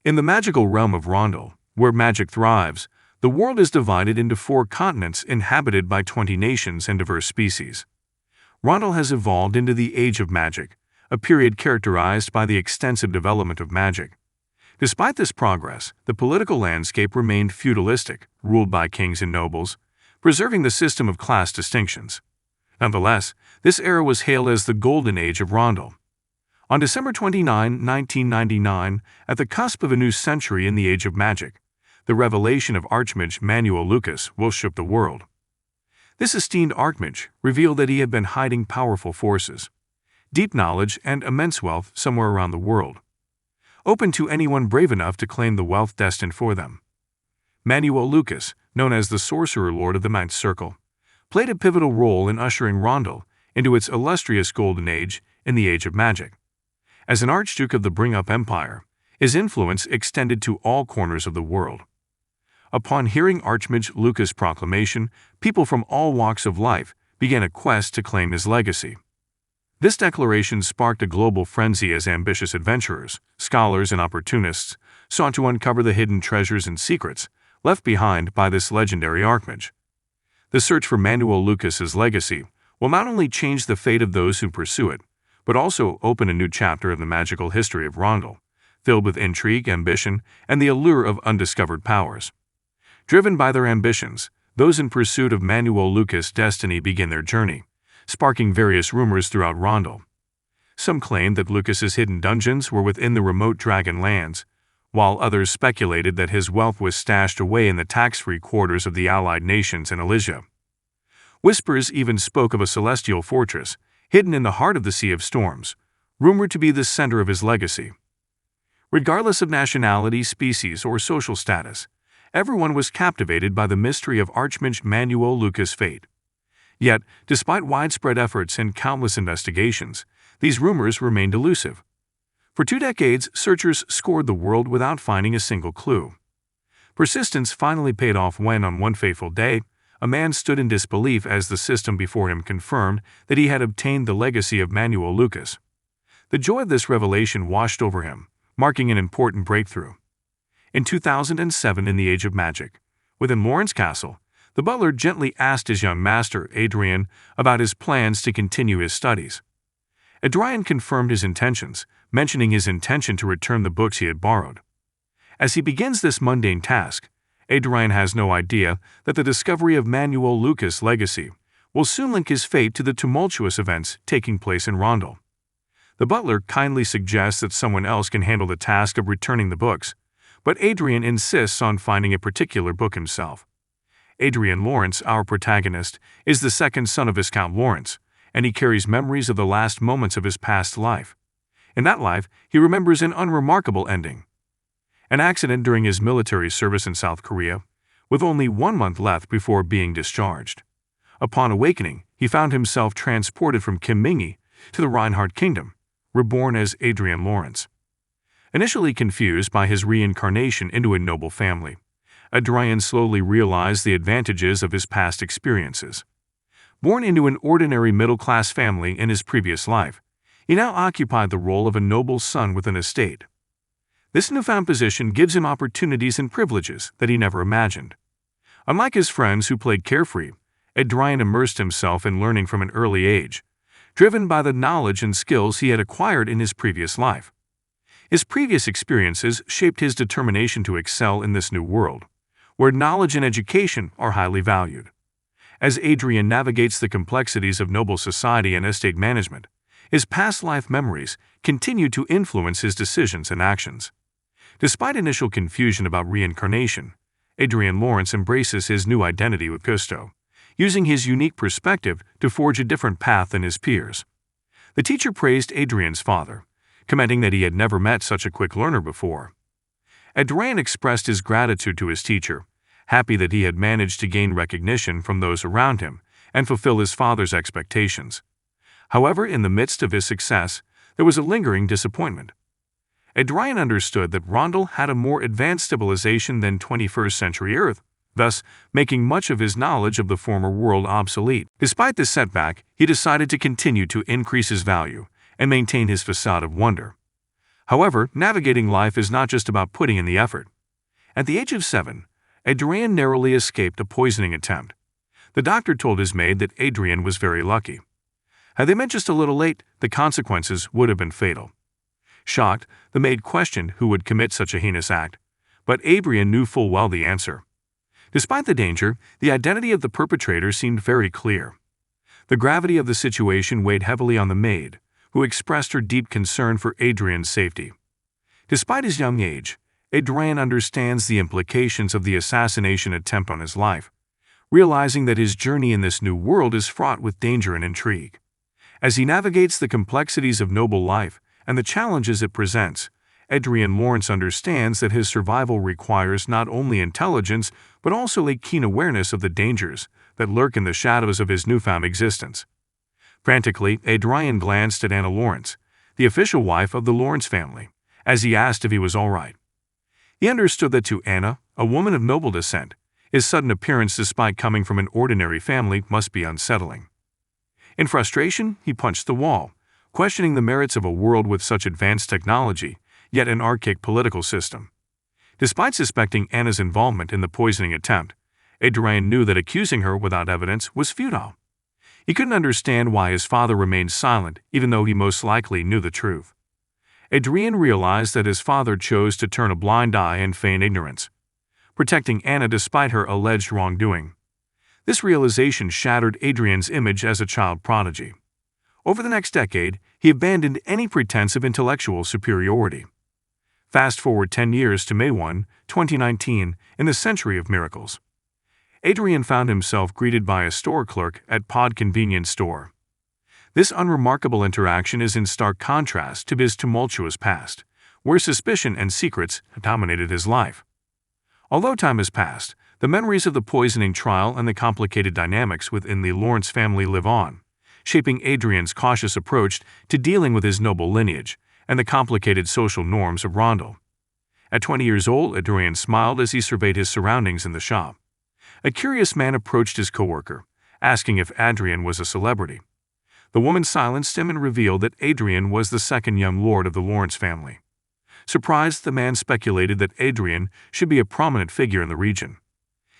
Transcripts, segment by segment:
In the magical realm of Rondel, where magic thrives, the world is divided into 4 continents inhabited by 20 nations and diverse species. Rondel has evolved into the Age of Magic, a period characterized by the extensive development of magic. Despite this progress, the political landscape remained feudalistic, ruled by kings and nobles, preserving the system of class distinctions. Nonetheless, this era was hailed as the Golden Age of Rondel. On December 29, 1999, at the cusp of a new century in the Age of Magic, the revelation of Archmage Manuel Lucas will shook the world. This esteemed Archmage revealed that he had been hiding powerful forces, deep knowledge, and immense wealth somewhere around the world, open to anyone brave enough to claim the wealth destined for them. Manuel Lucas, known as the Sorcerer Lord of the Ninth Circle, played a pivotal role in ushering Rondel into its illustrious Golden Age in the Age of Magic. As an Archduke of the Bring-Up Empire, his influence extended to all corners of the world. Upon hearing Archmage Lucas' proclamation, people from all walks of life began a quest to claim his legacy. This declaration sparked a global frenzy as ambitious adventurers, scholars, and opportunists sought to uncover the hidden treasures and secrets left behind by this legendary Archmage. The search for Manuel Lucas's legacy will not only change the fate of those who pursue it, but also open a new chapter of the magical history of Rondel, filled with intrigue, ambition, and the allure of undiscovered powers. Driven by their ambitions, those in pursuit of Manuel Lucas' destiny begin their journey, sparking various rumors throughout Rondel. Some claimed that Lucas's hidden dungeons were within the remote Dragon Lands, while others speculated that his wealth was stashed away in the tax-free quarters of the allied nations in Elysia. Whispers even spoke of a celestial fortress, hidden in the heart of the Sea of Storms, rumored to be the center of his legacy. Regardless of nationality, species, or social status, everyone was captivated by the mystery of Archmage Manuel Lucas' fate. Yet, despite widespread efforts and countless investigations, these rumors remained elusive. For 2 decades, searchers scoured the world without finding a single clue. Persistence finally paid off when, on one fateful day, a man stood in disbelief as the system before him confirmed that he had obtained the legacy of Manuel Lucas. The joy of this revelation washed over him, marking an important breakthrough. In 2007, in the Age of Magic, within Lawrence Castle, the butler gently asked his young master, Adrian, about his plans to continue his studies. Adrian confirmed his intentions, mentioning his intention to return the books he had borrowed. As he begins this mundane task, Adrian has no idea that the discovery of Manuel Lucas' legacy will soon link his fate to the tumultuous events taking place in Rondel. The butler kindly suggests that someone else can handle the task of returning the books, but Adrian insists on finding a particular book himself. Adrian Lawrence, our protagonist, is the second son of Viscount Lawrence, and he carries memories of the last moments of his past life. In that life, he remembers an unremarkable ending: an accident during his military service in South Korea, with only 1 month left before being discharged. Upon awakening, he found himself transported from Kimmingi to the Reinhardt Kingdom, reborn as Adrian Lawrence. Initially confused by his reincarnation into a noble family, Adrian slowly realized the advantages of his past experiences. Born into an ordinary middle-class family in his previous life, he now occupied the role of a noble son with an estate. This newfound position gives him opportunities and privileges that he never imagined. Unlike his friends who played carefree, Adrian immersed himself in learning from an early age, driven by the knowledge and skills he had acquired in his previous life. His previous experiences shaped his determination to excel in this new world, where knowledge and education are highly valued. As Adrian navigates the complexities of noble society and estate management, his past life memories continue to influence his decisions and actions. Despite initial confusion about reincarnation, Adrian Lawrence embraces his new identity with gusto, using his unique perspective to forge a different path than his peers. The teacher praised Adrian's father, commenting that he had never met such a quick learner before. Adrian expressed his gratitude to his teacher, happy that he had managed to gain recognition from those around him and fulfill his father's expectations. However, in the midst of his success, there was a lingering disappointment. Adrian understood that Rondel had a more advanced civilization than 21st century Earth, thus making much of his knowledge of the former world obsolete. Despite this setback, he decided to continue to increase his value and maintain his facade of wonder. However, navigating life is not just about putting in the effort. At the age of 7, Adrian narrowly escaped a poisoning attempt. The doctor told his maid that Adrian was very lucky. Had they met just a little late, the consequences would have been fatal. Shocked, the maid questioned who would commit such a heinous act, but Adrian knew full well the answer. Despite the danger, the identity of the perpetrator seemed very clear. The gravity of the situation weighed heavily on the maid, who expressed her deep concern for Adrian's safety. Despite his young age, Adrian understands the implications of the assassination attempt on his life, realizing that his journey in this new world is fraught with danger and intrigue. As he navigates the complexities of noble life and the challenges it presents, Adrian Lawrence understands that his survival requires not only intelligence but also a keen awareness of the dangers that lurk in the shadows of his newfound existence. Frantically, Adrian glanced at Anna Lawrence, the official wife of the Lawrence family, as he asked if he was all right. He understood that to Anna, a woman of noble descent, his sudden appearance despite coming from an ordinary family must be unsettling. In frustration, he punched the wall, questioning the merits of a world with such advanced technology, yet an archaic political system. Despite suspecting Anna's involvement in the poisoning attempt, Adrian knew that accusing her without evidence was futile. He couldn't understand why his father remained silent, even though he most likely knew the truth. Adrian realized that his father chose to turn a blind eye and feign ignorance, protecting Anna despite her alleged wrongdoing. This realization shattered Adrian's image as a child prodigy. Over the next decade, he abandoned any pretense of intellectual superiority. Fast forward 10 years to May 1, 2019, in the Century of Miracles. Adrian found himself greeted by a store clerk at Pod Convenience Store. This unremarkable interaction is in stark contrast to his tumultuous past, where suspicion and secrets dominated his life. Although time has passed, the memories of the poisoning trial and the complicated dynamics within the Lawrence family live on, shaping Adrian's cautious approach to dealing with his noble lineage and the complicated social norms of Rondel. At 20 years old, Adrian smiled as he surveyed his surroundings in the shop. A curious man approached his coworker, asking if Adrian was a celebrity. The woman silenced him and revealed that Adrian was the second young lord of the Lawrence family. Surprised, the man speculated that Adrian should be a prominent figure in the region.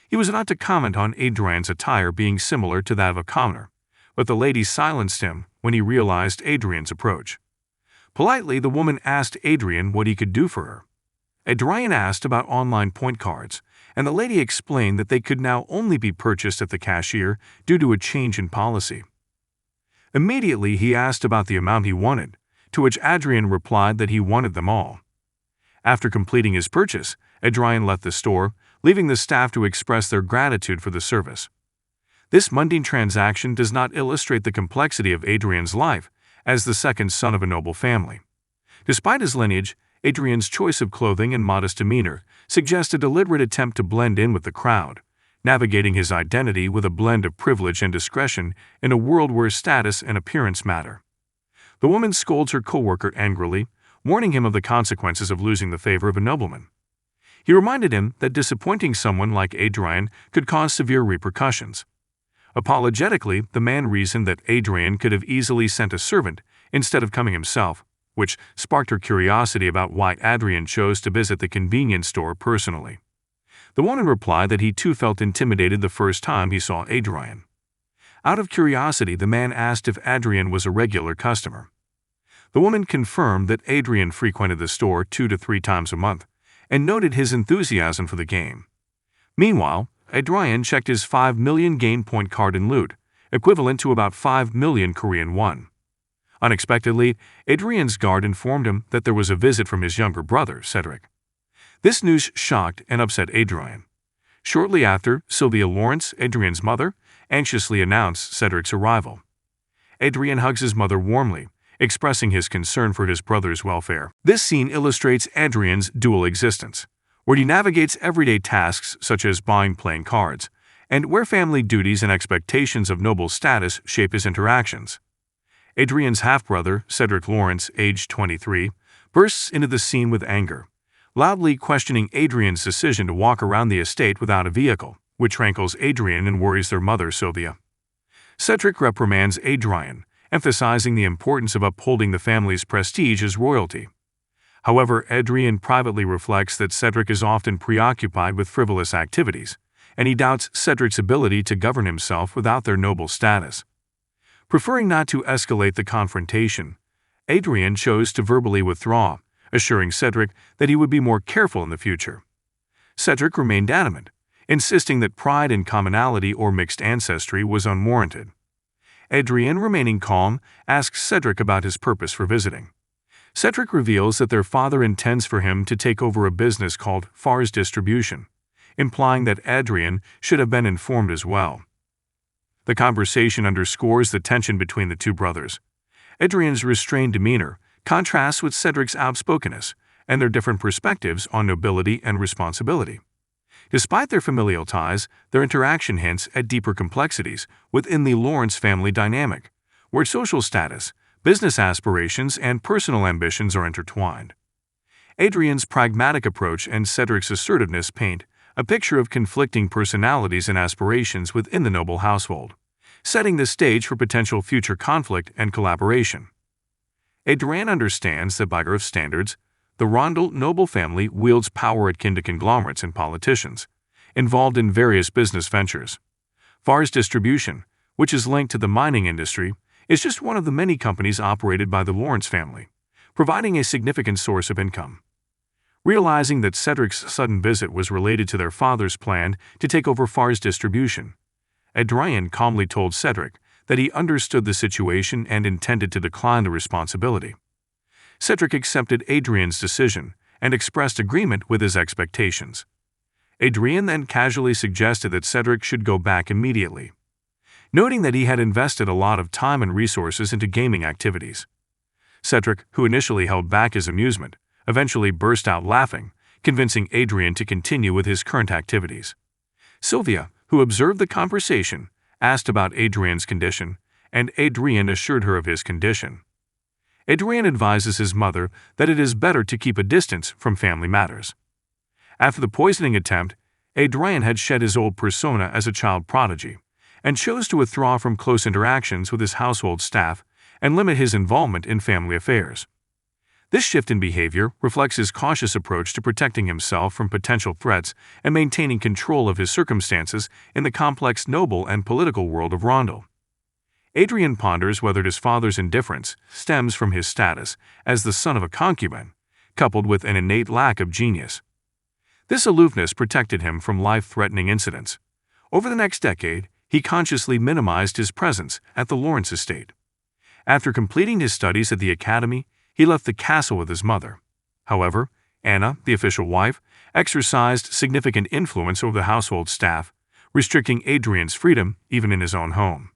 He was not to comment on Adrian's attire being similar to that of a commoner, but the lady silenced him when he realized Adrian's approach. Politely, the woman asked Adrian what he could do for her. Adrian asked about online point cards, and the lady explained that they could now only be purchased at the cashier due to a change in policy. Immediately, he asked about the amount he wanted, to which Adrian replied that he wanted them all. After completing his purchase, Adrian left the store, leaving the staff to express their gratitude for the service. This mundane transaction does not illustrate the complexity of Adrian's life as the second son of a noble family. Despite his lineage, Adrian's choice of clothing and modest demeanor suggest a deliberate attempt to blend in with the crowd, navigating his identity with a blend of privilege and discretion in a world where status and appearance matter. The woman scolds her coworker angrily, warning him of the consequences of losing the favor of a nobleman. He reminded him that disappointing someone like Adrian could cause severe repercussions. Apologetically, the man reasoned that Adrian could have easily sent a servant instead of coming himself, which sparked her curiosity about why Adrian chose to visit the convenience store personally. The woman replied that he too felt intimidated the first time he saw Adrian. Out of curiosity, the man asked if Adrian was a regular customer. The woman confirmed that Adrian frequented the store 2 to 3 times a month and noted his enthusiasm for the game. Meanwhile, Adrian checked his 5 million game point card in loot, equivalent to about 5 million Korean won. Unexpectedly, Adrian's guard informed him that there was a visit from his younger brother, Cedric. This news shocked and upset Adrian. Shortly after, Sylvia Lawrence, Adrian's mother, anxiously announced Cedric's arrival. Adrian hugs his mother warmly, expressing his concern for his brother's welfare. This scene illustrates Adrian's dual existence, where he navigates everyday tasks such as buying playing cards, and where family duties and expectations of noble status shape his interactions. Adrian's half-brother, Cedric Lawrence, aged 23, bursts into the scene with anger, loudly questioning Adrian's decision to walk around the estate without a vehicle, which rankles Adrian and worries their mother, Sylvia. Cedric reprimands Adrian, emphasizing the importance of upholding the family's prestige as royalty. However, Adrian privately reflects that Cedric is often preoccupied with frivolous activities, and he doubts Cedric's ability to govern himself without their noble status. Preferring not to escalate the confrontation, Adrian chose to verbally withdraw, assuring Cedric that he would be more careful in the future. Cedric remained adamant, insisting that pride in commonality or mixed ancestry was unwarranted. Adrian, remaining calm, asks Cedric about his purpose for visiting. Cedric reveals that their father intends for him to take over a business called Fars Distribution, implying that Adrian should have been informed as well. The conversation underscores the tension between the two brothers. Adrian's restrained demeanor contrasts with Cedric's outspokenness and their different perspectives on nobility and responsibility. Despite their familial ties, their interaction hints at deeper complexities within the Lawrence family dynamic, where social status, business aspirations, and personal ambitions are intertwined. Adrian's pragmatic approach and Cedric's assertiveness paint a picture of conflicting personalities and aspirations within the noble household, setting the stage for potential future conflict and collaboration. Adrian understands that by Earth standards, the Rondel noble family wields power akin to conglomerates and politicians, involved in various business ventures. Fars Distribution, which is linked to the mining industry, is just one of the many companies operated by the Lawrence family, providing a significant source of income. Realizing that Cedric's sudden visit was related to their father's plan to take over Fars Distribution, Adrian calmly told Cedric that he understood the situation and intended to decline the responsibility. Cedric accepted Adrian's decision and expressed agreement with his expectations. Adrian then casually suggested that Cedric should go back immediately, noting that he had invested a lot of time and resources into gaming activities. Cedric, who initially held back his amusement, eventually burst out laughing, convincing Adrian to continue with his current activities. Sylvia, who observed the conversation, asked about Adrian's condition, and Adrian assured her of his condition. Adrian advises his mother that it is better to keep a distance from family matters. After the poisoning attempt, Adrian had shed his old persona as a child prodigy, and chose to withdraw from close interactions with his household staff and limit his involvement in family affairs. This shift in behavior reflects his cautious approach to protecting himself from potential threats and maintaining control of his circumstances in the complex noble and political world of Rondel. Adrian ponders whether his father's indifference stems from his status as the son of a concubine, coupled with an innate lack of genius. This aloofness protected him from life-threatening incidents. Over the next decade, he consciously minimized his presence at the Lawrence estate. After completing his studies at the academy, he left the castle with his mother. However, Anna, the official wife, exercised significant influence over the household staff, restricting Adrian's freedom even in his own home.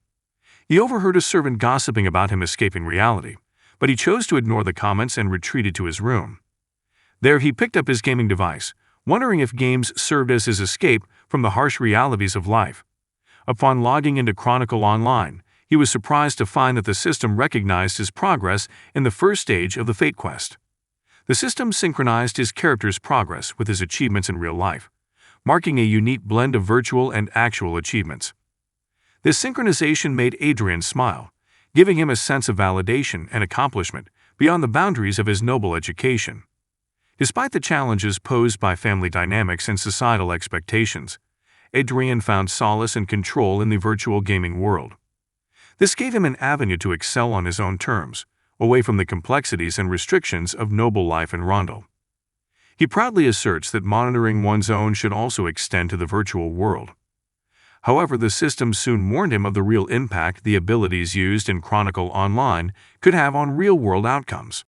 He overheard a servant gossiping about him escaping reality, but he chose to ignore the comments and retreated to his room. There he picked up his gaming device, wondering if games served as his escape from the harsh realities of life. Upon logging into Chronicle Online, he was surprised to find that the system recognized his progress in the first stage of the Fate Quest. The system synchronized his character's progress with his achievements in real life, marking a unique blend of virtual and actual achievements. This synchronization made Adrian smile, giving him a sense of validation and accomplishment beyond the boundaries of his noble education. Despite the challenges posed by family dynamics and societal expectations, Adrian found solace and control in the virtual gaming world. This gave him an avenue to excel on his own terms, away from the complexities and restrictions of noble life in Rondel. He proudly asserts that monitoring one's own should also extend to the virtual world. However, the system soon warned him of the real impact the abilities used in Chronicle Online could have on real-world outcomes.